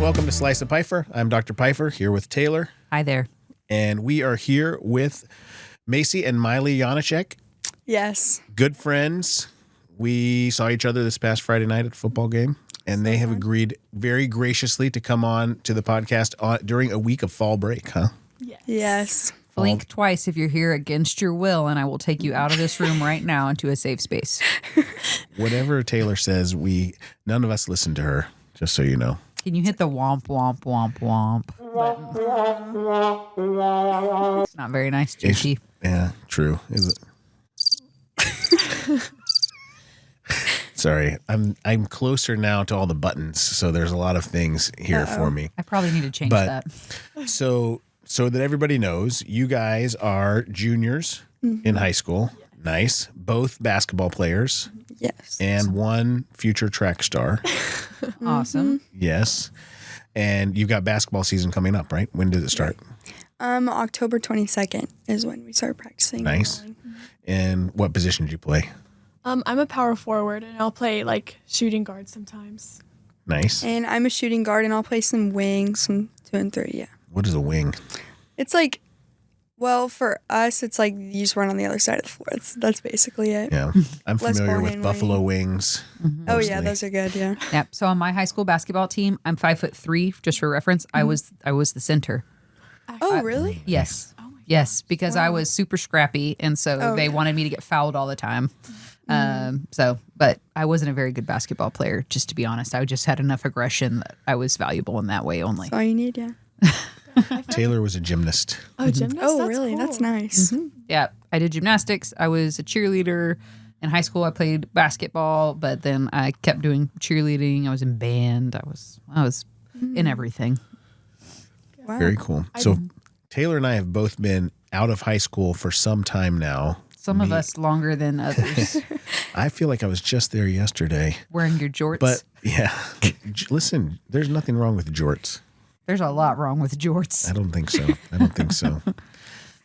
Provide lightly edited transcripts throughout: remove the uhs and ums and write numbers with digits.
welcome to Slice of Piefer. I'm Dr. Piefer here with Taylar. Hi there. And we are here with Macey and Miley Janacek. Yes. Good friends. We saw each other this past Friday night at a football game, and they have agreed very graciously to come on to the podcast during a week of fall break, huh? Yes. Blink twice if you're here against your will, and I will take you out of this room right now into a safe space. Whatever Taylar says, none of us listen to her, just so you know. Can you hit the womp, womp, womp, womp button? It's not very nice, JT. Yeah, true. Is it? Sorry, I'm closer now to all the buttons, so there's a lot of things here for me. I probably need to change that. So that everybody knows, you guys are juniors in high school. Nice. Both basketball players. Yes. And one future track star. Awesome. Yes. And you've got basketball season coming up, right? When does it start? October 22nd is when we start practicing. Nice. And what position do you play? I'm a power forward, and I'll play like shooting guard sometimes. Nice. And I'm a shooting guard, and I'll play some wings, some 2 and 3, yeah. What is a wing? It's like, well, for us, it's like you just run on the other side of the floor. That's basically it. Yeah. I'm Less familiar ball with handling. buffalo wings. Oh, yeah, mostly. those are good, yeah. Yep. So on my high school basketball team, I'm 5'3", just for reference. I was the center. Oh, really? Yes. Yes, because I was super scrappy, and so they Okay. wanted me to get fouled all the time. But I wasn't a very good basketball player, just to be honest. I just had enough aggression that I was valuable in that way only. That's all you need, yeah. Taylor was a gymnast. Oh, gymnast? Oh, That's really? cool. That's nice. Yeah, I did gymnastics. I was a cheerleader. In high school, I played basketball, but then I kept doing cheerleading. I was in band. I was in everything. Wow. Very cool. So Taylor and I have both been out of high school for some time now. Some of us longer than others. I feel like I was just there yesterday. Wearing your jorts. But yeah, listen, there's nothing wrong with jorts. There's a lot wrong with jorts. I don't think so.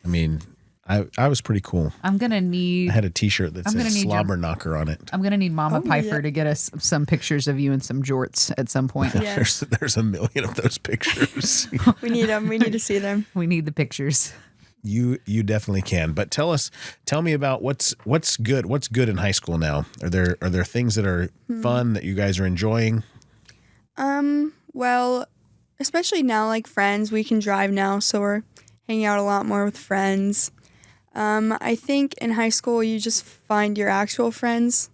I mean, I was pretty cool. I'm gonna I need. had a T-shirt that I'm said gonna need "Slobber Knocker" on it. I'm gonna need Mama Piefer yeah. to get us some pictures of you in some jorts at some point. Yeah. There's a million of those pictures. We need them. We need to see them. We need the pictures. You definitely can. But tell me about what's good. What's good in high school now? Are there things that are fun that you guys are enjoying? Well, especially now, like friends, we can drive now, so we're hanging out a lot more with friends. I think in high school you just find your actual friends.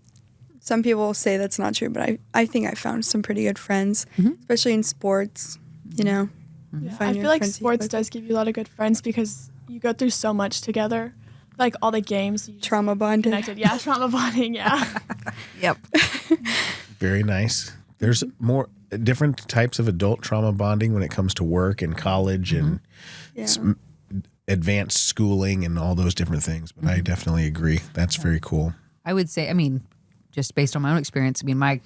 Some people say that's not true, but I think I found some pretty good friends, especially in sports, you know. Yeah. Find I your feel like friends you sports click does give you a lot of good friends because you go through so much together. Like all the games. You just Trauma bonded. connected. Yeah, trauma bonding, yeah. Yep. Very nice. There's more different types of adult trauma bonding when it comes to work and college and Yeah. advanced schooling and all those different things. But I definitely agree. That's very cool. I would say, just based on my own experience, my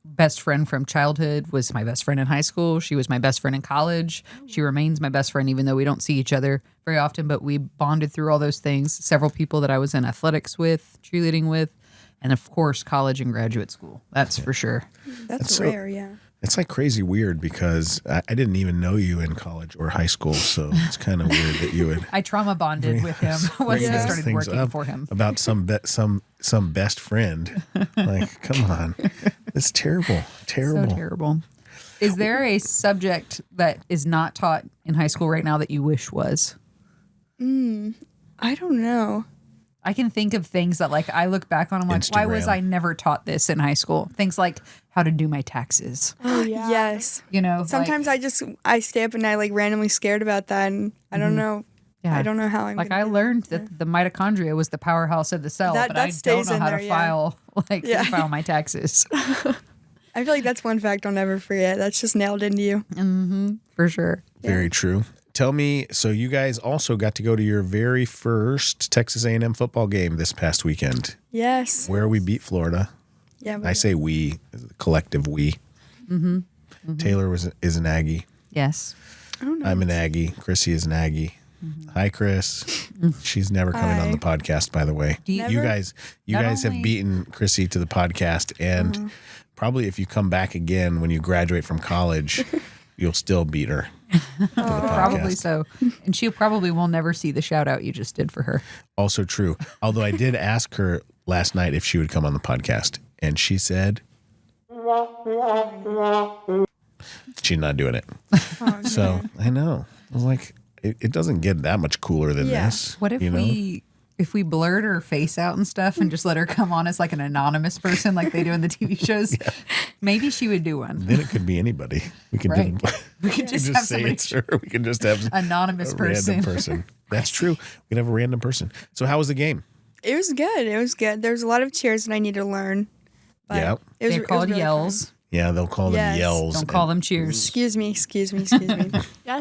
best friend from childhood was my best friend in high school. She was my best friend in college. She remains my best friend, even though we don't see each other very often, but we bonded through all those things. Several people that I was in athletics with, cheerleading with, and of course, college and graduate school. That's for sure. That's so- rare, yeah. It's like crazy weird because I didn't even know you in college or high school. So it's kind of weird that you would I trauma bonded with him once bring I those started things working up for him. about some best friend. Like, come on. It's terrible. So terrible. Is there a subject that is not taught in high school right now that you wish was? I don't know. I can think of things that I look back on, I'm like, why was Instagram. I never taught this in high school? Things like how to do my taxes. Oh, yeah. Yes. Sometimes I stay up and I randomly scared about that, and I don't know. Yeah. I don't know how I'm Like gonna I do learned that the mitochondria was the powerhouse of the cell, That- but that I don't stays know in how there, to yeah. file file my taxes. I feel like that's one fact I'll never forget. That's just nailed into you. For sure. Very true. Tell me, so you guys also got to go to your very first Texas A&M football game this past weekend, Yes. where we beat Florida. Yeah. I say we, collective we. Taylor is an Aggie. Yes. I'm an Aggie. Chrissy is an Aggie. Hi, Chris. She's never coming on Hi. the podcast, by the way. you- You Never? guys Not have only- beaten Chrissy to the podcast, and probably if you come back again when you graduate from college, you'll still beat her. Probably podcast. so. And she probably will never see the shout out you just did for her. Also true. Although I did ask her last night if she would come on the podcast, and she said she's not doing it. So I know. I was like, it doesn't get that much cooler than this. What if you know? we blurred her face out and stuff and just let her come on as like an anonymous person like they do in the TV shows? Maybe she would do one. Then it could be anybody. We could Right. We could just just have say somebody it's her. We could just have anonymous a person. random person. That's true. We could have a random person. So how was the game? It was good. It was good. There's a lot of cheers that I need to learn. But Yeah. it was, They're called really yells. Yeah, they'll call them Yes. yells. Don't and- call them cheers. Excuse me. Yes,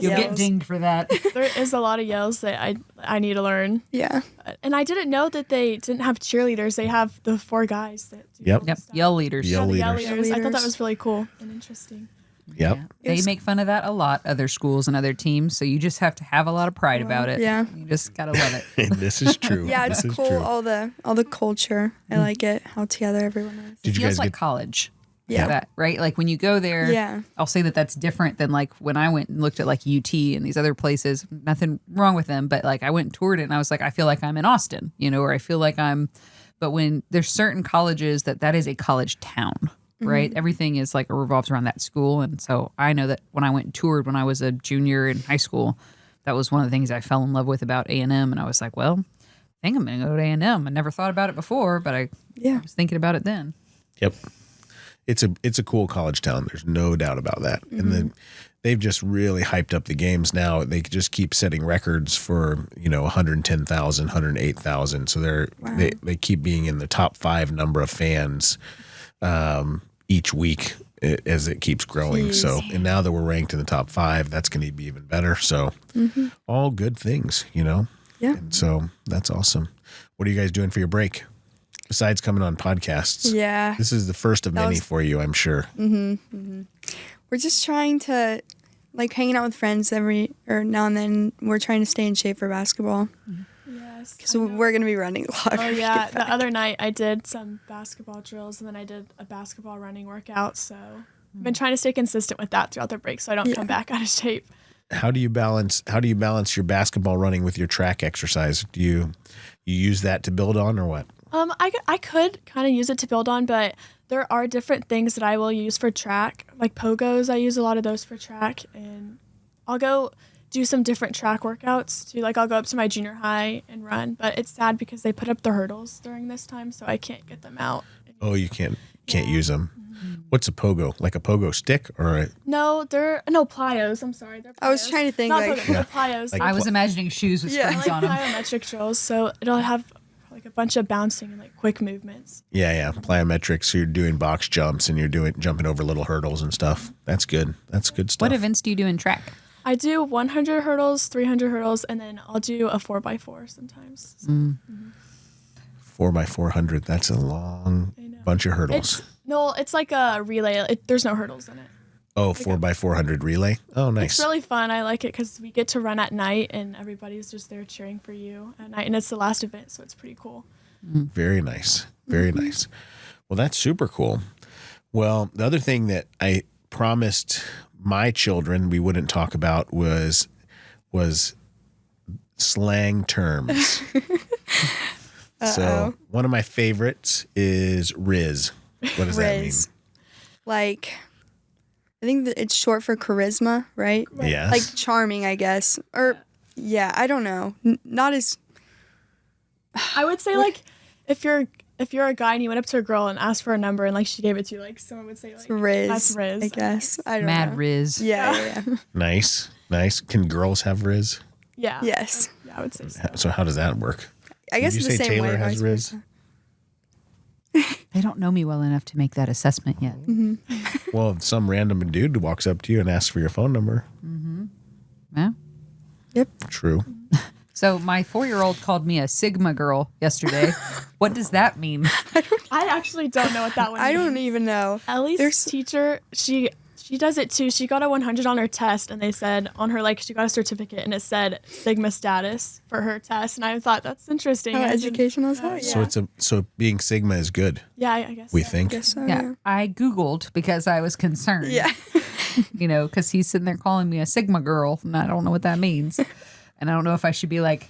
You'll get yells. dinged for that. There is a lot of yells that I need to learn. Yeah. And I didn't know that they didn't have cheerleaders. They have the 4 guys that do Yep. all Yep. the stuff. Yell leaders. Yell Yeah, the leaders. yell leaders. I thought that Leaders. was really cool and interesting. Yep. They make fun of that a lot, other schools and other teams. So you just have to have a lot of pride about it. Yeah. You just got to love it. This is true. Yeah, this it's is cool. true. All the culture. I like it. How together everyone is. Did you Feels guys like get college. Yeah. That, right? Like when you go there, Yeah. I'll say that that's different than like when I went and looked at like UT and these other places. Nothing wrong with them, but like I went and toured it and I was like, I feel like I'm in Austin, or I feel like but when there's certain colleges that is a college town, right? Everything is like revolves around that school. And so I know that when I went and toured when I was a junior in high school, that was one of the things I fell in love with about A&M. And I was like, well, I think I'm going to go to A&M. I never thought about it before, but I was thinking about it then. Yep. It's a cool college town. There's no doubt about that. And then they've just really hyped up the games now. They just keep setting records for, 110,000, 108,000. So they keep being in the top 5 number of fans each week as it keeps growing. Jeez. So, and now that we're ranked in the top 5, that's going to be even better. So all good things, Yeah. And so that's awesome. What are you guys doing for your break? Besides coming on podcasts. Yeah. This is the first of many was- for you, I'm sure. We're just trying to hanging out with friends now and then. We're trying to stay in shape for basketball. Yes. So we're going to be running a lot. Oh when we yeah, get back. the other night I did some basketball drills and then I did a basketball running workout. So I've been trying to stay consistent with that throughout the break so I don't come back out of shape. How do you balance your basketball running with your track exercise? Do you use that to build on or what? I could kind of use it to build on, but there are different things that I will use for track, like pogos. I use a lot of those for track, and I'll go do some different track workouts too. Like I'll go up to my junior high and run, but it's sad because they put up the hurdles during this time, so I can't get them out. Oh, you can't use them. What's a pogo? Like a pogo stick or a No, they're plyos. I'm sorry, they're plyos. I was trying to think, Not like- pogos, they're plyos. Like- I was imagining shoes with Yeah. springs like on them. plyometric drills, so it'll have like a bunch of bouncing and like quick movements. yeah, plyometrics. So you're doing box jumps and you're jumping over little hurdles and stuff. That's good. That's good stuff. What events do you do in track? I do 100 hurdles, 300 hurdles, and then I'll do a 4x4 sometimes. So 4x400. That's a long I know. bunch of hurdles. It's like a relay. There's no hurdles in it. 4x400 relay. Oh, nice. It's really fun. I like it because we get to run at night and everybody's just there cheering for you at night. And it's the last event, so it's pretty cool. Very nice. Very nice. Well, that's super cool. Well, the other thing that I promised my children we wouldn't talk about was slang terms. So one of my favorites is Riz. What does that mean? Riz. Like, I think that it's short for charisma, right? Yes. Like charming, I guess. Or, yeah, I don't know. Not as. I would say like if you're a guy and you went up to a girl and asked for a number and like she gave it to you, like someone would say like Riz. that's Riz. I guess. I don't Mad know. Riz. Yeah. Nice. Can girls have Riz? Yeah. Yes. Yeah, I would say so. So how does that work? I guess Did you the say same Taylor way. has vice Riz? versa. They don't know me well enough to make that assessment yet. Well, if some random dude walks up to you and asks for your phone number. Yeah. Yep. True. So my 4-year-old called me a Sigma girl yesterday. What does that mean? I actually don't know what that one I don't means. even know. Ellie's teacher, she does it too. She got a 100 on her test, and they said on her she got a certificate, and it said Sigma status for her test. And I thought that's interesting. How I didn't- educational is that? So being Sigma is good, Yeah, I guess. we so. think. Guess so, Yeah. I Googled because I was concerned. Yeah. because he's sitting there calling me a Sigma girl, and I don't know what that means. And I don't know if I should be like,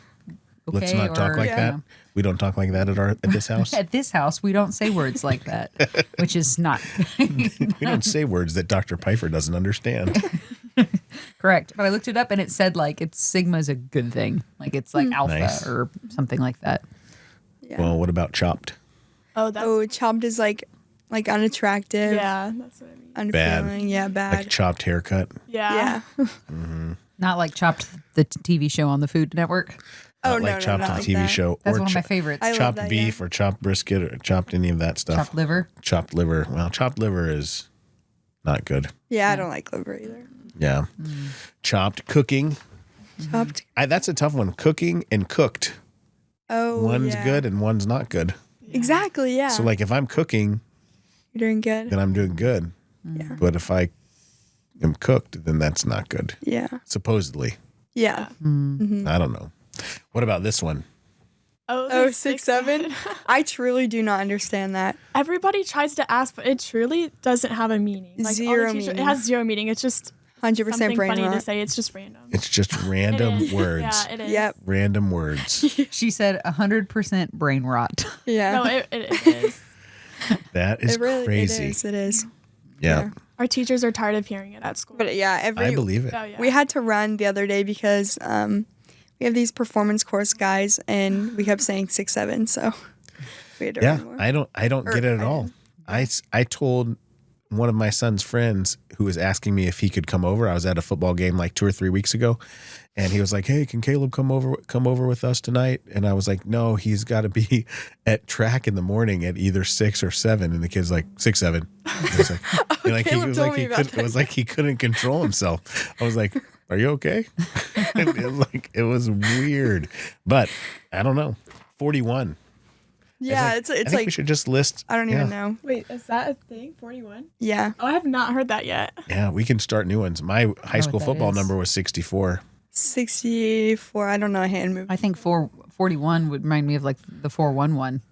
okay, Let's not talk like that. We don't talk like that at this house. At this house, we don't say words like that, which is not We don't say words that Dr. Piefer doesn't understand. correct. But I looked it up, and it said like it's Sigma is a good thing, like it's like alpha Nice. or something like that. Yeah. Well, what about chopped? Oh, that's chopped is like unattractive. yeah, that's what I mean. Unfeeling. Yeah, bad. Like chopped haircut? Yeah. yeah. Not like Chopped, the TV show on the Food Network. Oh, Not no, like no, chopped not the like TV that. show. That's or one of my favorites. I love chopped that, beef or chopped brisket or chopped any of that stuff. Chopped liver. Chopped liver. Well, chopped liver is not good. Yeah, I don't like liver either. Yeah. Chopped cooking. Chopped. That's a tough one. Cooking and cooked. Oh, One's yeah. good and one's not good. Exactly. Yeah. So like if I'm cooking, You're doing good. then I'm doing good. Yeah. But if I am cooked, then that's not good. Yeah. Supposedly. Yeah. I don't know. What about this one? Oh, Oh, the 6'7". I truly do not understand that. Everybody tries to ask, but it truly doesn't have a meaning. Like, all the Zero teachers- meaning. It has zero meaning. It's just 100% something brain funny to rot. say. It's just random. It's just It random is. words. Yeah, it is. Yep. Random words. She said 100% brain rot. Yeah. No, it is. That is it really crazy. It is. Yeah. Our teachers are tired of hearing it at school. But yeah, I believe it. Oh, yeah. we had to run the other day because we have these performance course guys and we kept saying 6'7", so we had to Yeah. run more. I don't get it at all. I told one of my son's friends who was asking me if he could come over. I was at a football game like 2 or 3 weeks ago, and he was like, "Hey, can Caleb come over with us tonight?" And I was like, "No, he's got to be at track in the morning at either 6 or 7." And the kid's like, 6'7". I was like, and like he Caleb was told like me he about couldn't, it was like he couldn't control himself. I was like, "Are you okay?" And it was weird, but I don't know. 41. Yeah, I it's think like we should just list. I don't even know. Wait, is that a thing? 41? Yeah. Oh, I have not heard that yet. Yeah, we can start new ones. My high school that football is. number was 64. 64. I don't know a hand move. I think 441 would remind me of like the 411.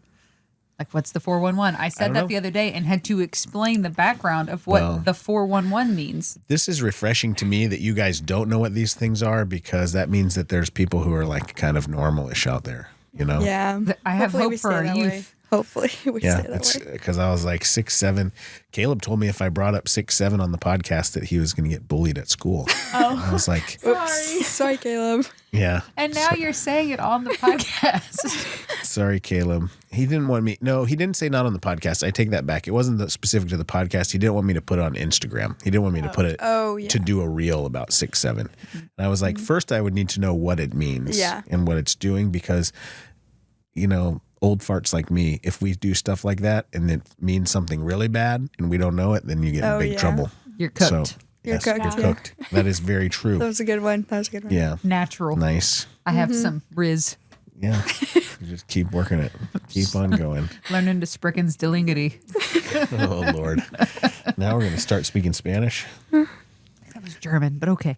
Like, what's the 411? I said don't that know. the other day and had to explain the background of what Well. the 411 means. This is refreshing to me that you guys don't know what these things are, because that means that there's people who are like kind of normalish out there, you know? Yeah. I have Hopefully hope we for stay our that youth. way. Hopefully we Yeah, stay that it's way. because I was like 6'7". Caleb told me if I brought up 6'7" on the podcast that he was going to get bullied at school. Oh, I was like, Oops. Sorry, Caleb. yeah, And now you're saying it on the podcast. sorry, Caleb. He didn't want me. No, he didn't say not on the podcast. I take that back. It wasn't specific to the podcast. He didn't want me to put it on Instagram. He didn't want me to put it Oh, yeah. to do a reel about 6'7". And I was like, first I would need to know what it means Yeah. and what it's doing, because, you know, old farts like me, if we do stuff like that and it means something really bad and we don't know it, then you get in Oh, big yeah. trouble. You're cooked. So, You're yes, cooked, You're yeah. cooked. That is very true. That was a good one. Yeah. Natural. Nice. I have some Riz. Yeah. You just keep working it. Keep on going. Learning to sprickens delingity. Oh, Lord. Now we're going to start speaking Spanish. That was German, but okay.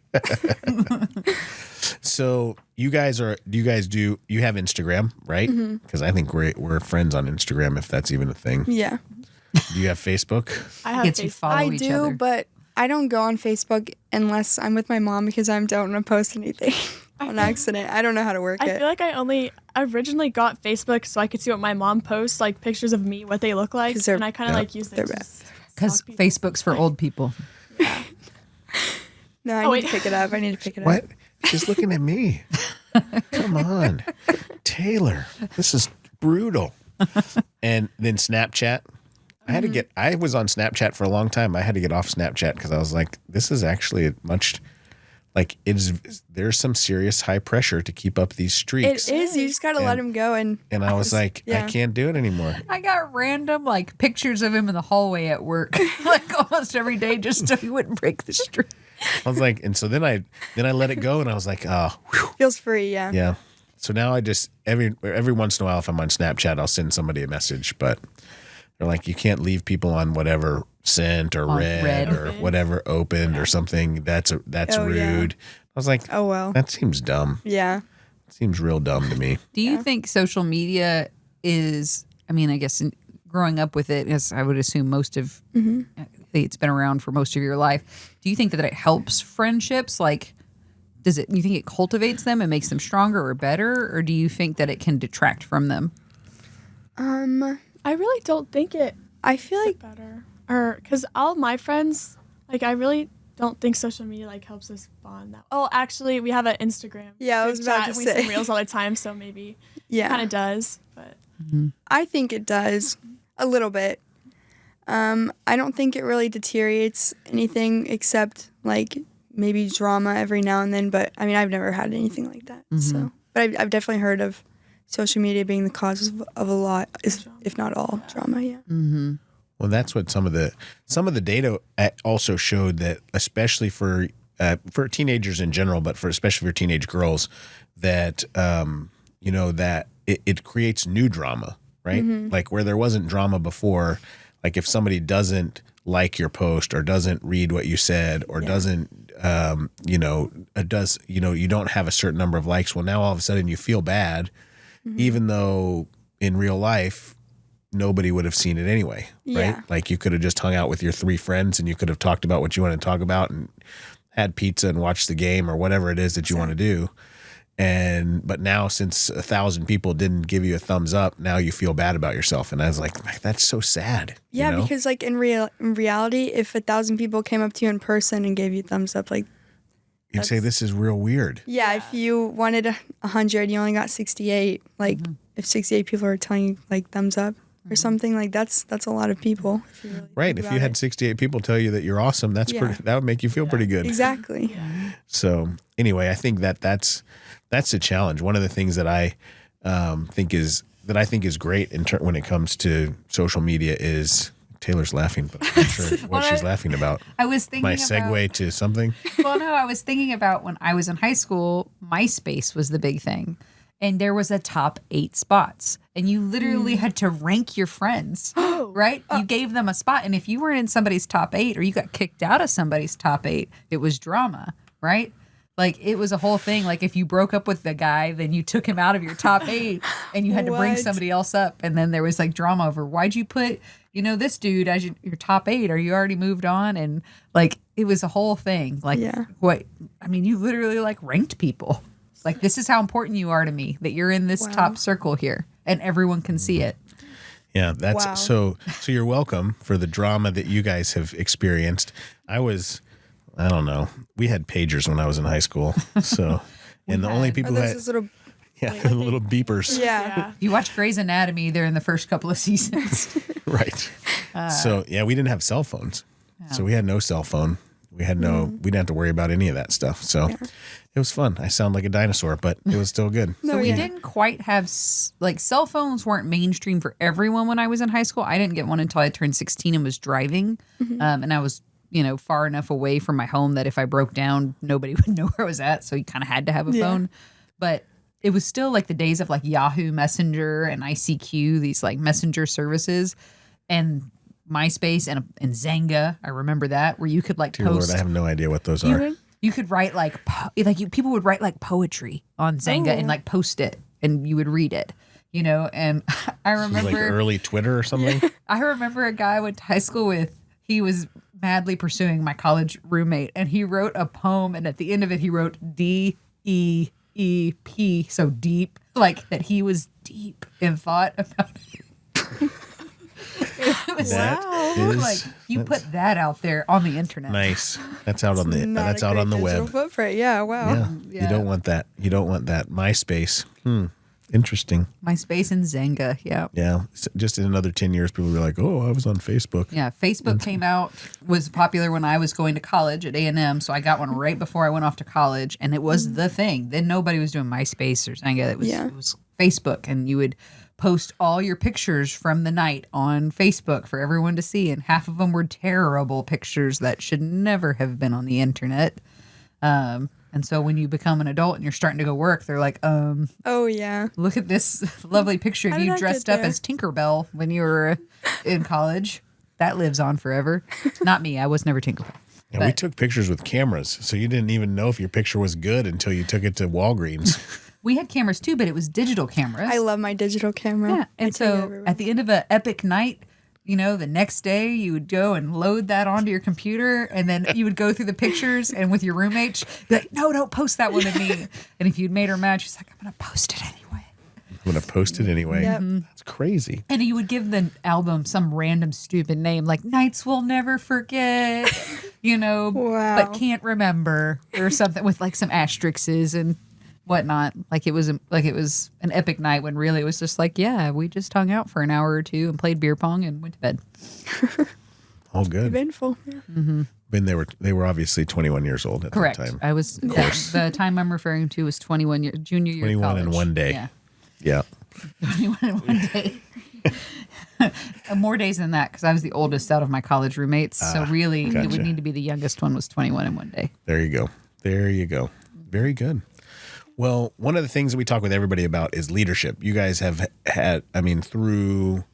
So you guys have Instagram, right? Because I think we're friends on Instagram, if that's even a thing. Yeah. Do you have Facebook? I have Gets you Facebook. follow I each do, other. but I don't go on Facebook unless I'm with my mom because I don't want to post anything on accident. I don't know how to work I it. feel like I originally got Facebook so I could see what my mom posts, like pictures of me, what they look like, 'Cause they're- and I kind of yeah, like use it they're to bad. stalk Because people. Facebook's for old people. No, I Oh, need to wait. pick it up. I need to pick it up. What? She's looking at me. Come on. Taylor, this is brutal. And then Snapchat. I was on Snapchat for a long time. I had to get off Snapchat because I was like, this is actually there's some serious high pressure to keep up these streaks. It is. You just got to let him go. And And I was like, yeah. I can't do it anymore. I got random like pictures of him in the hallway at work, like almost every day, just so he wouldn't break the streak. I was like, and so then I let it go, and I was like, oh, whew. feels free. Yeah. Yeah. So now I just every once in a while, if I'm on Snapchat, I'll send somebody a message, but they're like, you can't leave people on whatever sent or On read read. or whatever opened or something. That's Oh, rude. yeah. I was like, Oh, well. that seems dumb. Yeah. Seems real dumb to me. Do you think social media is, I mean, I guess growing up with it, as I would assume most of it's been around for most of your life. Do you think that it helps friendships? Like, you think it cultivates them and makes them stronger or better? Or do you think that it can detract from them? I really don't think it. I feel like Better, or because all my friends, like, I really don't think social media like helps us bond. That. Oh, actually, we have an Instagram. Yeah, I was group about chat, to and we say. send reels all the time, so maybe yeah, kind of does, but I think it does a little bit. I don't think it really deteriorates anything except like maybe drama every now and then. But I mean, I've never had anything like that. So, but I've definitely heard of social media being the cause of a lot, if not all, drama. Yeah. Mm-hmm. Well, that's what some of the data also showed, that especially for teenagers in general, but especially for teenage girls, that that it creates new drama, right? Like where there wasn't drama before, like if somebody doesn't like your post or doesn't read what you said or doesn't you don't have a certain number of likes. Well, now all of a sudden you feel bad, even though in real life nobody would have seen it anyway, right? Yeah. Like you could have just hung out with your 3 friends and you could have talked about what you want to talk about and had pizza and watched the game or whatever it is that you want to do. But now, since 1,000 people didn't give you a thumbs up, now you feel bad about yourself. And I was like, that's so sad. Yeah, you know? because like in reality, if 1,000 people came up to you in person and gave you a thumbs up, like You'd say this is real weird. yeah, if you wanted 100, you only got 68. Like if 68 people are telling you like thumbs up or something, like that's a lot of people. If you really Right. think If about you had it. 68 people tell you that you're awesome, that would make you feel pretty good. Exactly. So anyway, I think that's a challenge. One of the things that I think is great when it comes to social media is Taylor's laughing, but I'm not sure what she's laughing about. I was thinking My segue to something. Well, no, I was thinking about when I was in high school, MySpace was the big thing. And there was a top 8 spots. And you literally had to rank your friends, right? You gave them a spot. And if you were in somebody's top 8 or you got kicked out of somebody's top 8, it was drama, right? Like it was a whole thing. Like if you broke up with the guy, then you took him out of your top 8 and you had to bring What? somebody else up. And then there was like drama over why'd you put, this dude as your top 8? Are you already moved on? And like it was a whole thing. Like you literally like ranked people. Like this is how important you are to me, that you're in this top circle here and everyone can see it. Yeah, that's Wow. so you're welcome for the drama that you guys have experienced. I don't know. We had pagers when I was in high school. So, and the only Are people who those had those little little beepers. yeah. If you watch Grey's Anatomy, they're in the first couple of seasons. Right. So, we didn't have cell phones. So we had no cell phone. We didn't have to worry about any of that stuff. So it was fun. I sound like a dinosaur, but it was still good. No, So we yeah. didn't quite have, cell phones weren't mainstream for everyone when I was in high school. I didn't get one until I turned 16 and was driving. And I was, far enough away from my home that if I broke down, nobody would know where I was at. So you kind of had to have a phone. But it was still like the days of like Yahoo Messenger and ICQ, these like messenger services, and MySpace and Zanga. I remember that, where you could like Dear post. Lord, I have no idea what those are. You could write people would write like poetry on Zanga and like post it, and you would read it. And I remember Like early Twitter or something. I remember a guy I went to high school with. He was madly pursuing my college roommate, and he wrote a poem, and at the end of it, he wrote DEEP, so deep, like that he was deep in thought about it. It was like you put that out there on the internet. Nice. That's out on the Not a great digital web. footprint. Yeah. Wow. Yeah. You don't want that. You don't want that. MySpace. Interesting. MySpace and Zanga, yeah. Yeah. Just in another 10 years, people will be like, oh, I was on Facebook. Yeah, Facebook came out, was popular when I was going to college at A&M, so I got one right before I went off to college, and it was the thing. Then nobody was doing MySpace or Zanga. It was Facebook, and you would post all your pictures from the night on Facebook for everyone to see, and half of them were terrible pictures that should never have been on the internet. And so when you become an adult and you're starting to go work, they're like, Oh yeah. look at this lovely picture of How did you I dressed get up there? as Tinkerbell when you were in college. That lives on forever. Not me. I was never Tinkerbell. Yeah, we But- took pictures with cameras, so you didn't even know if your picture was good until you took it to Walgreens. We had cameras too, but it was digital cameras. I love my digital camera. Yeah. I And take it so everywhere. at the end of an epic night, the next day you would go and load that onto your computer, and then you would go through the pictures and with your roommate, be like, no, don't post that one to me. And if you'd made her mad, she's like, I'm going to post it anyway. I'm going to post it anyway. Yep. That's crazy. And you would give the album some random stupid name like Nights We'll Never Forget, Wow. but can't remember, or something with like some asterisks and whatnot. Like it was an epic night when really it was just like, yeah, we just hung out for an hour or two and played beer pong and went to bed. All good. Eventful. Yeah. When they were obviously 21 years old at Correct. that time. I was, the time I'm referring to was 21 years, junior year of 21 college. in one day. Yeah. Yeah. 21 in one day. More days than that because I was the oldest out of my college roommates. So really, gotcha. it would need to be the youngest one was 21 in one day. There you go. Very good. Well, one of the things that we talk with everybody about is leadership. You guys have had, are you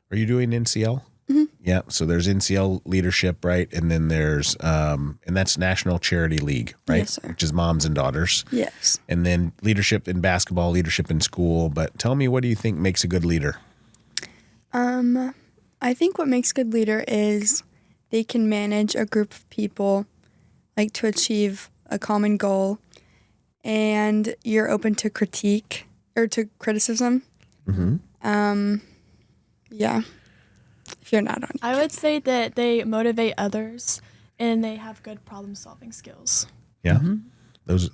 doing NCL? Mm-hmm. Yeah. So there's NCL leadership, right? And then there's, and that's National Charity League, right? Yes, sir. Which is moms and daughters. Yes. And then leadership in basketball, leadership in school. But tell me, what do you think makes a good leader? I think what makes a good leader is they can manage a group of people, like to achieve a common goal, and you're open to critique or to criticism. Mm-hmm. Yeah. If you're not on. I would say that they motivate others and they have good problem-solving skills. Yeah. Those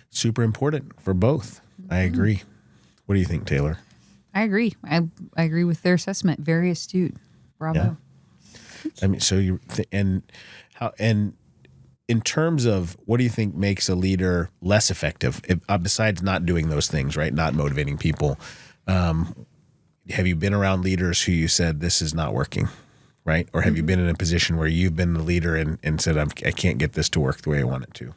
super important for both. I agree. What do you think, Taylor? I agree. I agree with their assessment. Very astute. Bravo. Yeah. I mean, so and in terms of what do you think makes a leader less effective, besides not doing those things, right? Not motivating people. Have you been around leaders who you said this is not working, right? Or have you been in a position where you've been the leader and said, I can't get this to work the way I want it to?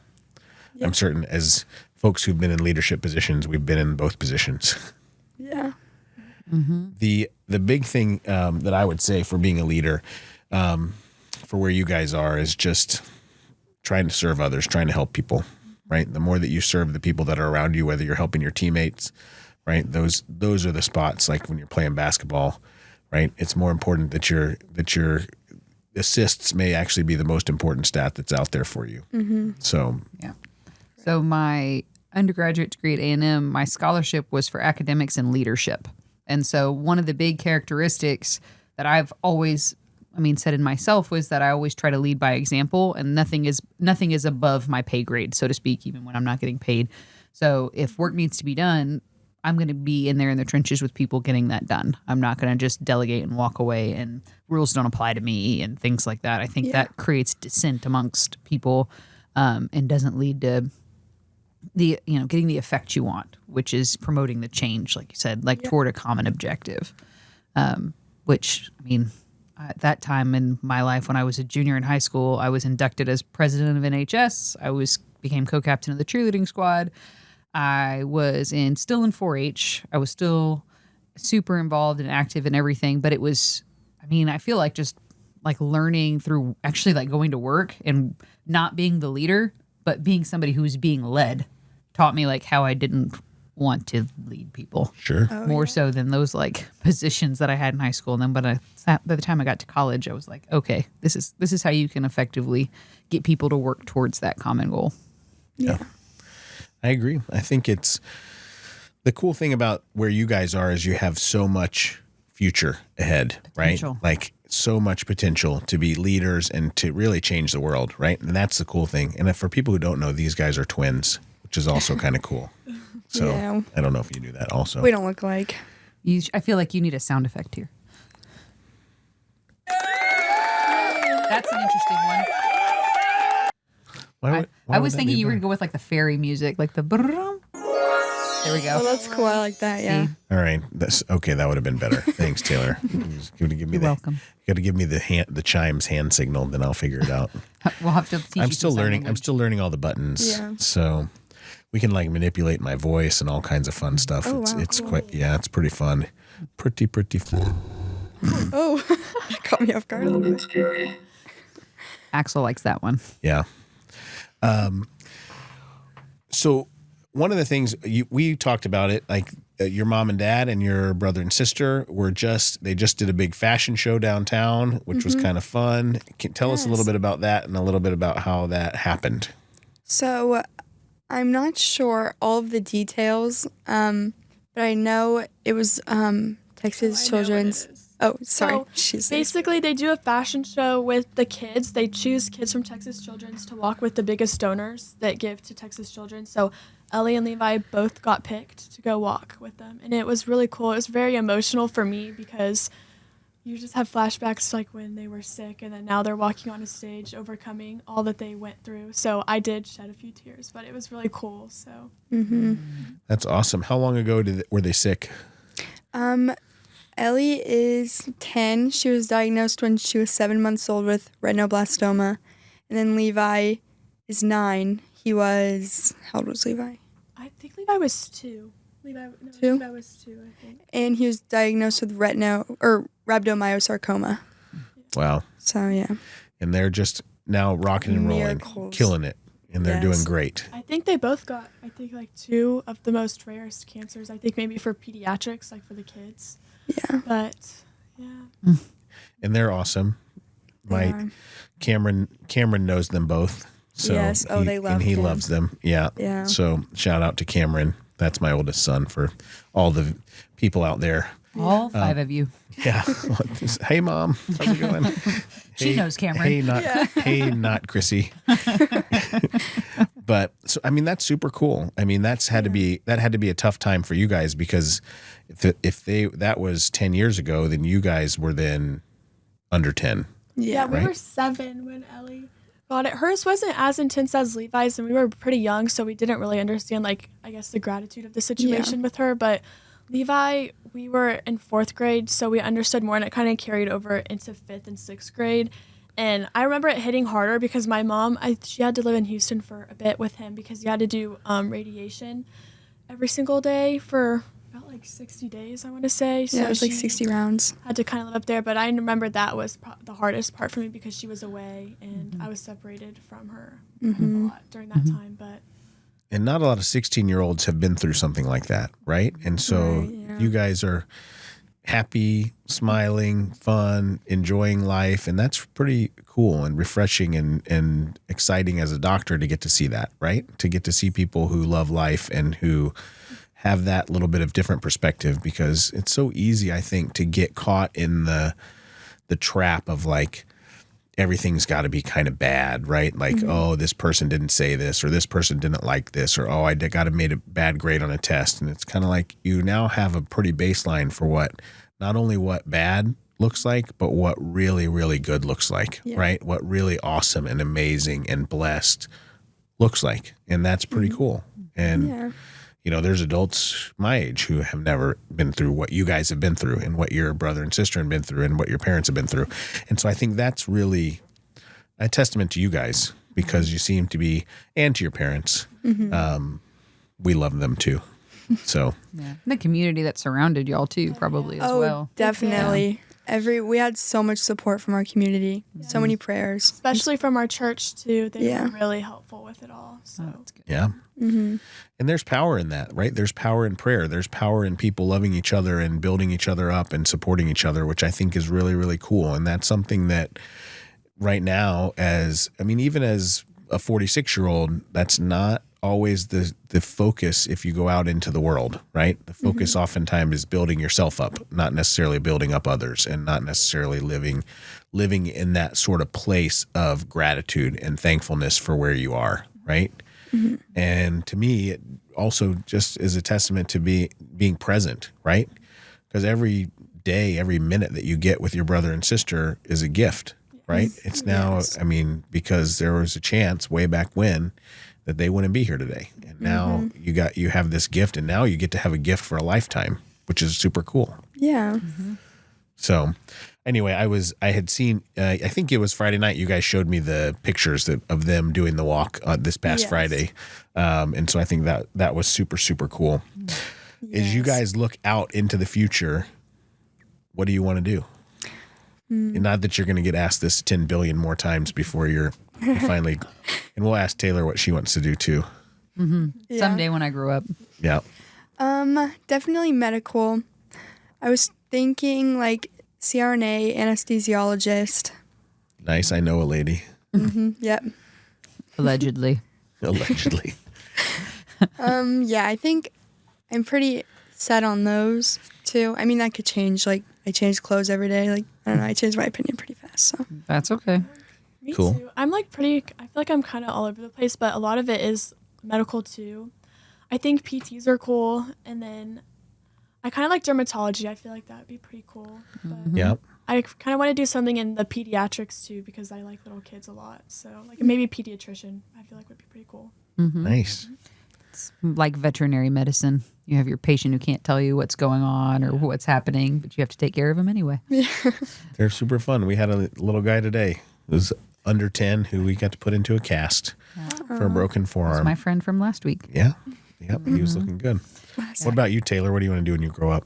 Yeah. I'm certain as folks who've been in leadership positions, we've been in both positions. Yeah. Mm-hmm. The big thing that I would say for being a leader, for where you guys are, is just trying to serve others, trying to help people, right? The more that you serve the people that are around you, whether you're helping your teammates, right? Those are the spots, like when you're playing basketball, right? It's more important that your assists may actually be the most important stat that's out there for you. Mm-hmm. So yeah. So my undergraduate degree at A&M, my scholarship was for academics and leadership. And so one of the big characteristics that I've always, said in myself was that I always try to lead by example, and nothing is above my pay grade, so to speak, even when I'm not getting paid. So if work needs to be done, I'm going to be in there in the trenches with people getting that done. I'm not going to just delegate and walk away and rules don't apply to me and things like that. I think that creates dissent amongst people and doesn't lead to getting the effect you want, which is promoting the change, like you said, toward a common objective, which, at that time in my life, when I was a junior in high school, I was inducted as president of NHS. I became co-captain of the cheerleading squad. I was still in 4-H. I was still super involved and active in everything, but it was, I feel like just like learning through actually like going to work and not being the leader, but being somebody who's being led taught me like how I didn't want to lead people. Sure. More so than those like positions that I had in high school. And then by the time I got to college, I was like, okay, this is how you can effectively get people to work towards that common goal. Yeah. I agree. I think it's the cool thing about where you guys are is you have so much future ahead, Potential. Right? Like so much potential to be leaders and to really change the world, right? And that's the cool thing. And for people who don't know, these guys are twins, which is also kind of cool. So Yeah. I don't know if you knew that also. We don't look like. I feel like you need a sound effect here. That's an interesting one. I was thinking you were going to go with like the fairy music, like the brrrrum. There we go. Oh, that's cool. I like that. Yeah. See? All right. That's okay. That would have been better. Thanks, Taylor. You're welcome. You got to give me the chimes hand signal, then I'll figure it out. We'll have to teach I'm you still some sign learning. I'm language. still learning all the buttons. Yeah. So we can like manipulate my voice and all kinds of fun stuff. Oh, it's wow, it's cool. quite it's pretty fun. Pretty fun. Oh, that caught me off guard a little bit. Axel likes that one. Yeah. So one of the things we talked about it, like your mom and dad and your brother and sister they just did a big fashion show downtown, which was kind of fun. Tell us a little bit about that and a little bit about how that happened. So I'm not sure all of the details, but I know it was Texas Children's. Oh, sorry. So basically, they do a fashion show with the kids. They choose kids from Texas Children's to walk with the biggest donors that give to Texas Children's. So Ellie and Levi both got picked to go walk with them. And it was really cool. It was very emotional for me because you just have flashbacks like when they were sick and then now they're walking on a stage overcoming all that they went through. So I did shed a few tears, but it was really cool. So That's awesome. How long ago were they sick? Ellie is 10. She was diagnosed when she was 7 months old with retinoblastoma. And then Levi is 9. He was, how old was Levi? I think Levi was 2. 2? Levi was 2, I think. And he was diagnosed with rhabdomyosarcoma. Wow. So, yeah. And they're just now rocking and rolling, Miracles. killing it. And they're doing great. I think they both got, like 2 of the most rarest cancers. I think maybe for pediatrics, like for the kids. Yeah. But, yeah. And they're awesome. Cameron knows them both. So yes. Oh, they love and he him. loves them. Yeah. Yeah. So shout out to Cameron. That's my oldest son for all the people out there. All 5 of you. Yeah. Hey, Mom. How's it going? She knows Cameron. Hey, not Chrissy. But so I mean that's super cool. I mean that had to be a tough time for you guys because if that was 10 years ago, then you guys were then under 10. Yeah, we right? were 7 when Ellie got it. Hers wasn't as intense as Levi's, and we were pretty young, so we didn't really understand, like, I guess the gratitude of the situation with her. But Levi, we were in 4th grade, so we understood more, and it kind of carried over into 5th and 6th grade. And I remember it hitting harder because my mom, she had to live in Houston for a bit with him because he had to do radiation every single day for about like 60 days, I want to say. So it was like 60 rounds. Had to kind of live up there. But I remember that was the hardest part for me because she was away and I was separated from her a lot during that time. And not a lot of 16-year-olds have been through something like that, right? And so you guys are happy, smiling, fun, enjoying life. And that's pretty cool and refreshing and exciting as a doctor to get to see that, right? To get to see people who love life and who have that little bit of different perspective because it's so easy, I think, to get caught in the trap of like, everything's got to be kind of bad, right? Like, oh, this person didn't say this or this person didn't like this or, oh, I got made a bad grade on a test. And it's kind of like you now have a pretty baseline for not only what bad looks like, but what really, really good looks like, right? What really awesome and amazing and blessed looks like. And that's pretty cool. And, you know, there's adults my age who have never been through what you guys have been through and what your brother and sister have been through and what your parents have been through. And so I think that's really a testament to you guys because you seem to be, and to your parents. We love them too. So the community that surrounded y'all too, probably as well. Definitely. We had so much support from our community. So many prayers. Especially from our church too. They were really helpful with it all. So that's good. Yeah. And there's power in that, right? There's power in prayer. There's power in people loving each other and building each other up and supporting each other, which I think is really, really cool. And that's something that right now even as a 46-year-old, that's not always the focus if you go out into the world, right? The focus oftentimes is building yourself up, not necessarily building up others and not necessarily living in that sort of place of gratitude and thankfulness for where you are, right? And to me, it also just is a testament to being present, right? Because every day, every minute that you get with your brother and sister is a gift, right? It's now, because there was a chance way back when that they wouldn't be here today. And now you have this gift and now you get to have a gift for a lifetime, which is super cool. Yeah. So anyway, I had seen, I think it was Friday night, you guys showed me the pictures of them doing the walk this past Friday. And so I think that was super, super cool. As you guys look out into the future, what do you want to do? And not that you're going to get asked this 10 billion more times before you finally, and we'll ask Taylar what she wants to do too. Someday when I grow up. Yeah. Definitely medical. I was thinking like CRNA, anesthesiologist. Nice. I know a lady. Yep. Allegedly. Allegedly. Yeah, I think I'm pretty set on those too. I mean, that could change. Like, I change clothes every day. Like, I don't know. I change my opinion pretty fast. So That's okay. Me Cool. too. I'm like I feel like I'm kind of all over the place, but a lot of it is medical too. I think PTs are cool, and then I kind of like dermatology. I feel like that'd be pretty cool. But Yeah. I kind of want to do something in the pediatrics too because I like little kids a lot. So like maybe a pediatrician, I feel like would be pretty cool. Nice. Like veterinary medicine. You have your patient who can't tell you what's going on or what's happening, but you have to take care of them anyway. They're super fun. We had a little guy today who was under 10 who we got to put into a cast for a broken That's forearm. my friend from last week. Yeah. Yep. He was looking good. What about you, Taylor? What do you want to do when you grow up?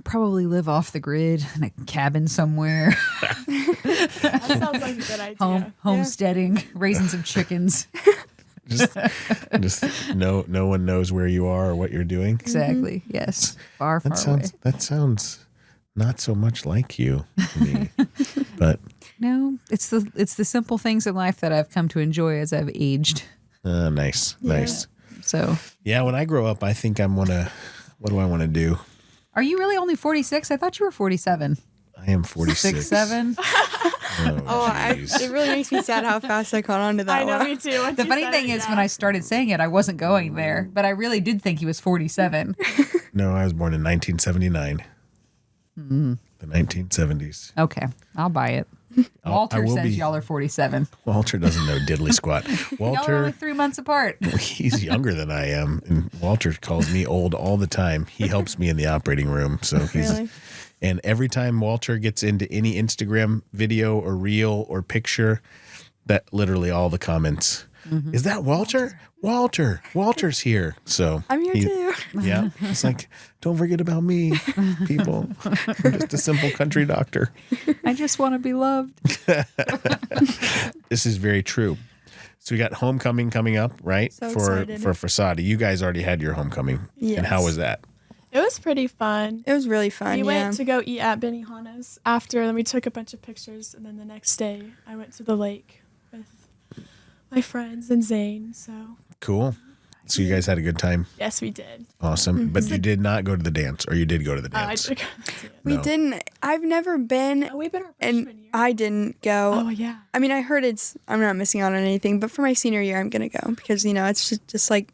Probably live off the grid in a cabin somewhere, That sounds like a good idea. homesteading, raising some chickens. Just no one knows where you are or what you're doing. Exactly. Yes. Far away. That sounds not so much like you to me. But No, it's the simple things in life that I've come to enjoy as I've aged. nice. So, Yeah, when I grow up, I think what do I want to do? are you really only 46? I thought you were 47. I am 46. 6, 7. it really makes me sad how fast I caught on to that I know, one. me too. Once The you funny said thing it, is, yeah. when I started saying it, I wasn't going there, but I really did think he was 47. No, I was born in 1979. The 1970s. Okay, I'll buy it. Walter says y'all are 47. Walter doesn't know diddly squat. Y'all are Walter, only 3 months apart. he's younger than I am, and Walter calls me old all the time. He helps me in the operating room, so he's. Really? And every time Walter gets into any Instagram video or reel or picture, that literally all the comments, is that Walter? Walter's here. So I'm here too. Yeah. It's like, don't forget about me, people. I'm just a simple country doctor. I just want to be loved. This is very true. So we got homecoming coming up, right? So for excited. Fasadi. You guys already had your homecoming. Yes. And how was that? It was pretty fun. It was really fun. We yeah. went to go eat at Benihana's after, and we took a bunch of pictures. And then the next day, I went to the lake with my friends and Zane. So Cool. So you guys had a good time? yes, we did. Awesome. But you did not go to the dance, or you did go to the I dance? took. We No. didn't. I've never been, Oh, we've been our freshman and year. I didn't go. Oh yeah. I mean, I heard I'm not missing out on anything, but for my senior year, I'm going to go because, it's just like,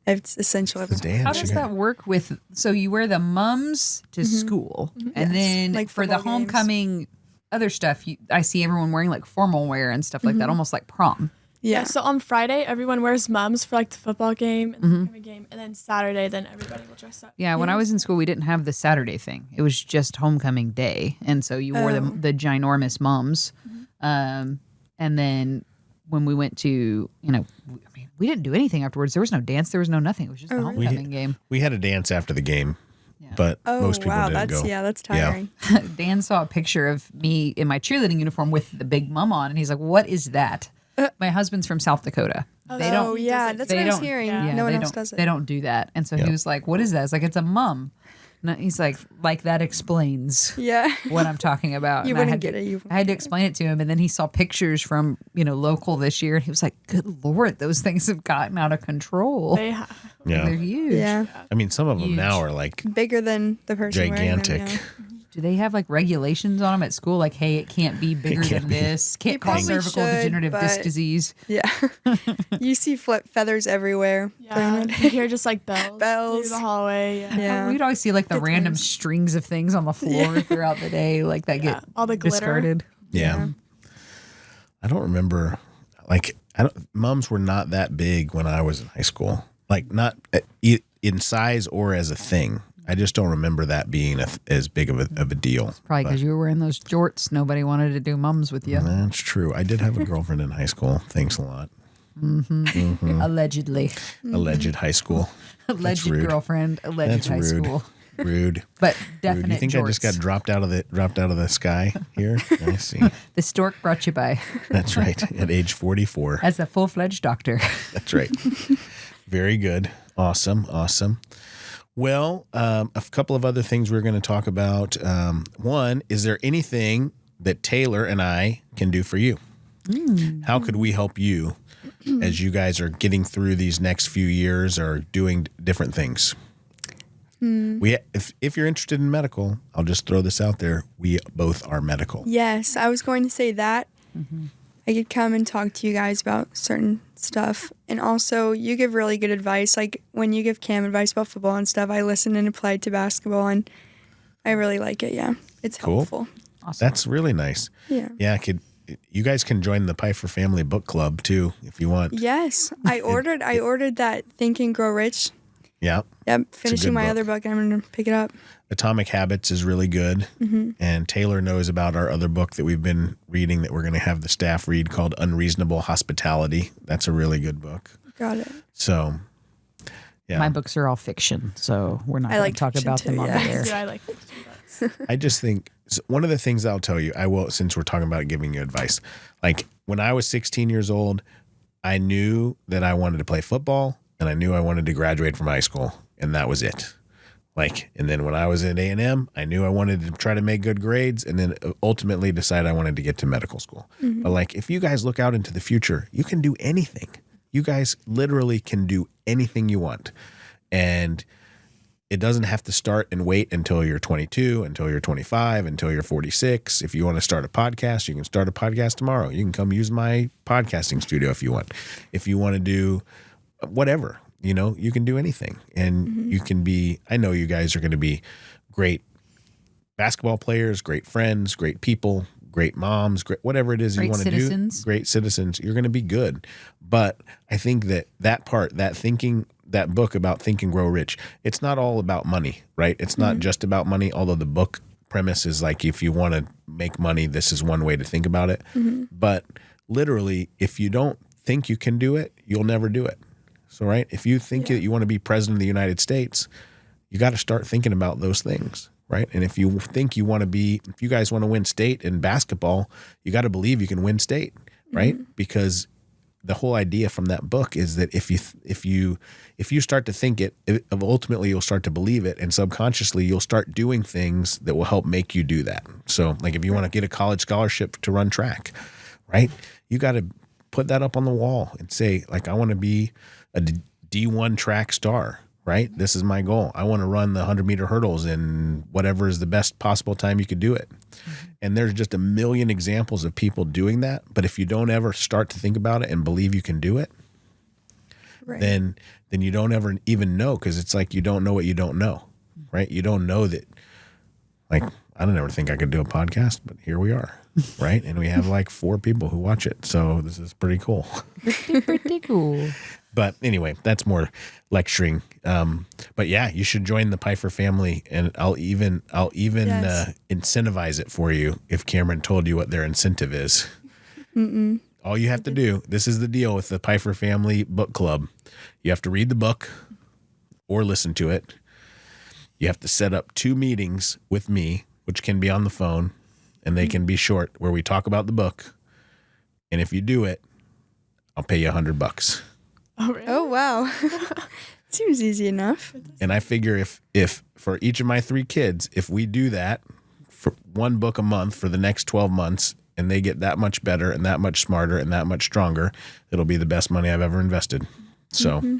it's essential. The dance. How does that work with, so you wear the mums to school, and Yes, then like for the football games. homecoming other stuff, I see everyone wearing like formal wear and stuff like that, almost like prom. Yeah. So on Friday, everyone wears mums for like the football game and the homecoming game, and then Saturday, then everybody will dress up. Yeah, when I was in school, we didn't have the Saturday thing. It was just homecoming day, and so you wore the ginormous mums. And then when we went to, we didn't do anything afterwards. There was no dance. There was no nothing. It was just the homecoming game. We had a dance after the game, but Oh, most people wow. didn't That's, go. that's tiring. Dan saw a picture of me in my cheerleading uniform with the big mum on, and he's like, "What is that?" My husband's from South Dakota. They Oh, don't. yeah. That's what I was hearing. yeah. No one they else don't, does it. They don't do that. And so he was like, "What is that?" It's like, "It's a mum." And he's like that explains Yeah. what I'm talking about. You And wouldn't I had get to, it. You I had to explain it to him, and then he saw pictures from local this year, and he was like, "Good Lord, those things have gotten out of control. They They're Yeah. huge." Yeah. I mean, some of them Huge. now are like Bigger than the person gigantic. wearing them. Do they have like regulations on them at school? Like, hey, it can't be bigger can't than be. this. Can't You cause probably cervical should, degenerative disc but- disease. Yeah. You see feathers everywhere. Yeah, you hear just like bells, Bells. through the hallway. Yeah. Yeah. We'd always see like the Good random times. strings of things on the floor throughout the day, like that get all the glitter. discarded. Yeah. I don't remember. Mums were not that big when I was in high school. Like not in size or as a thing. I just don't remember that being as big of a deal. Probably because you were wearing those jorts. Nobody wanted to do mums with you. That's true. I did have a girlfriend in high school. Thanks a lot. Allegedly. Alleged high school. Alleged rude. girlfriend. Alleged That's high rude. school. Rude. But Rude. definite You think jorts. I just got dropped out of the sky here? I see. The stork brought you by That's right. At age 44. as a full-fledged doctor. That's right. Very good. Awesome. Well, a couple of other things we're going to talk about. One, is there anything that Taylar and I can do for you? How could we help you as you guys are getting through these next few years or doing different things? If you're interested in medical, I'll just throw this out there. We both are medical. Yes, I was going to say that. I could come and talk to you guys about certain stuff. And also, you give really good advice. Like, when you give Cam advice about football and stuff, I listen and apply to basketball, and I really like it, yeah. It's Cool. helpful. Awesome. That's really nice. Yeah. Yeah, you guys can join the Piefer Family Book Club, too, if you want. Yes, I ordered that Think and Grow Rich. Yeah. Yep, finishing my book. other book, and I'm going to pick it up. Atomic Habits is really good. And Taylar knows about our other book that we've been reading that we're going to have the staff read called Unreasonable Hospitality. That's a really good book. Got it. So, yeah. My books are all fiction, so we're not I going like to talk fiction about too, them on yeah. the air. Dude, I like fiction books. I just think one of the things I'll tell you, I will, since we're talking about giving you advice, like when I was 16 years old, I knew that I wanted to play football and I knew I wanted to graduate from high school, and that was it. And then when I was at A&M, I knew I wanted to try to make good grades and then ultimately decide I wanted to get to medical school. But if you guys look out into the future, you can do anything. You guys literally can do anything you want. And it doesn't have to start and wait until you're 22, until you're 25, until you're 46. If you want to start a podcast, you can start a podcast tomorrow. You can come use my podcasting studio if you want. If you want to do whatever, you can do anything. And you can be, I know you guys are going to be great basketball players, great friends, great people, great moms, great whatever it is you want to do. Great citizens. You're going to be good. But I think that part, that book about Think and Grow Rich, it's not all about money, right? It's not just about money, although the book premise is like, if you want to make money, this is one way to think about it. But literally, if you don't think you can do it, you'll never do it. So, right, if you think that you want to be president of the United States, you got to start thinking about those things, right? And if you think if you guys want to win state in basketball, you got to believe you can win state, right? Because the whole idea from that book is that if you start to think it, ultimately you'll start to believe it, and subconsciously you'll start doing things that will help make you do that. So, like if you want to get a college scholarship to run track, right? You got to put that up on the wall and say, I want to be a D1 track star, right? This is my goal. I want to run the 100-meter hurdles in whatever is the best possible time you could do it. And there's just a million examples of people doing that. But if you don't ever start to think about it and believe you can do it, then you don't ever even know, because it's like you don't know what you don't know, right? You don't know that, I don't ever think I could do a podcast, but here we are, right? And we have 4 people who watch it. So this is pretty cool. Pretty cool. But anyway, that's more lecturing. But yeah, you should join the Piefer family, and I'll even incentivize it for you if Cameron told you what their incentive is. All you have to do, this is the deal with the Piefer Family Book Club. You have to read the book or listen to it. You have to set up 2 meetings with me, which can be on the phone, and they can be short, where we talk about the book. And if you do it, I'll pay you $100. Oh, really? Oh, wow. Seems easy enough. And I figure if for each of my 3 kids, if we do that for 1 book a month for the next 12 months, and they get that much better and that much smarter and that much stronger, it'll be the best money I've ever invested. So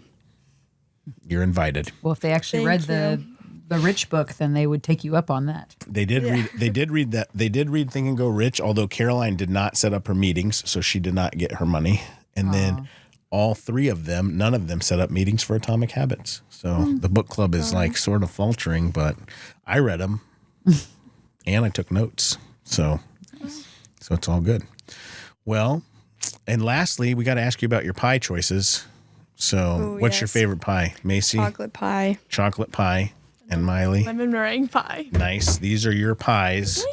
you're invited. Well, if they actually Thank read the Rich book, then they would take you up on that. They did read that. They did read Think and Go Rich, although Caroline did not set up her meetings, so she did not get her money. And then all 3 of them, none of them set up meetings for Atomic Habits. So the book club is sort of faltering, but I read them and I took notes. So it's all good. Well, and lastly, we got to ask you about your pie choices. So what's your favorite pie, Macey? Chocolate pie. Chocolate pie. And Miley? Lemon meringue pie. Nice. These are your pies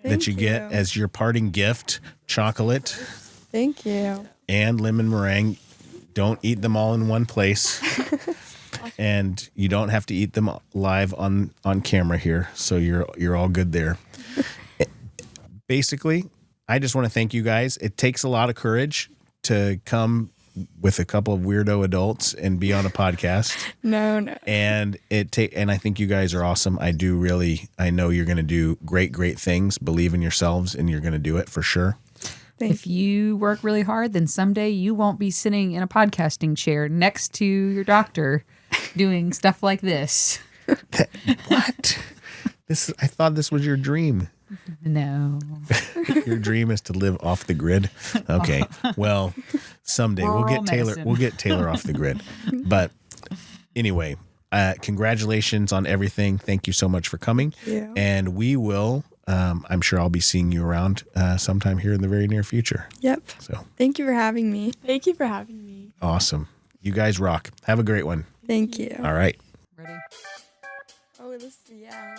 that you get Thank as your parting gift. Chocolate Thank you. and lemon meringue. Don't eat them all in one place. And you don't have to eat them live on camera here. So you're all good there. Basically, I just want to thank you guys. It takes a lot of courage to come with a couple of weirdo adults and be on a podcast. No. And and I think you guys are awesome. I know you're going to do great things. Believe in yourselves, and you're going to do it for sure. If you work really hard, then someday you won't be sitting in a podcasting chair next to your doctor doing stuff like this. What? I thought this was your dream. No. Your dream is to live off the grid. Okay. Well, someday we'll get Taylar off the grid. But anyway, congratulations on everything. Thank you so much for coming. Yeah. And we will, I'm sure I'll be seeing you around sometime here in the very near future. Yep. So thank you for having me. Thank you for having me. Awesome. You guys rock. Have a great one. Thank you. All right. Ready? Oh, this, yeah.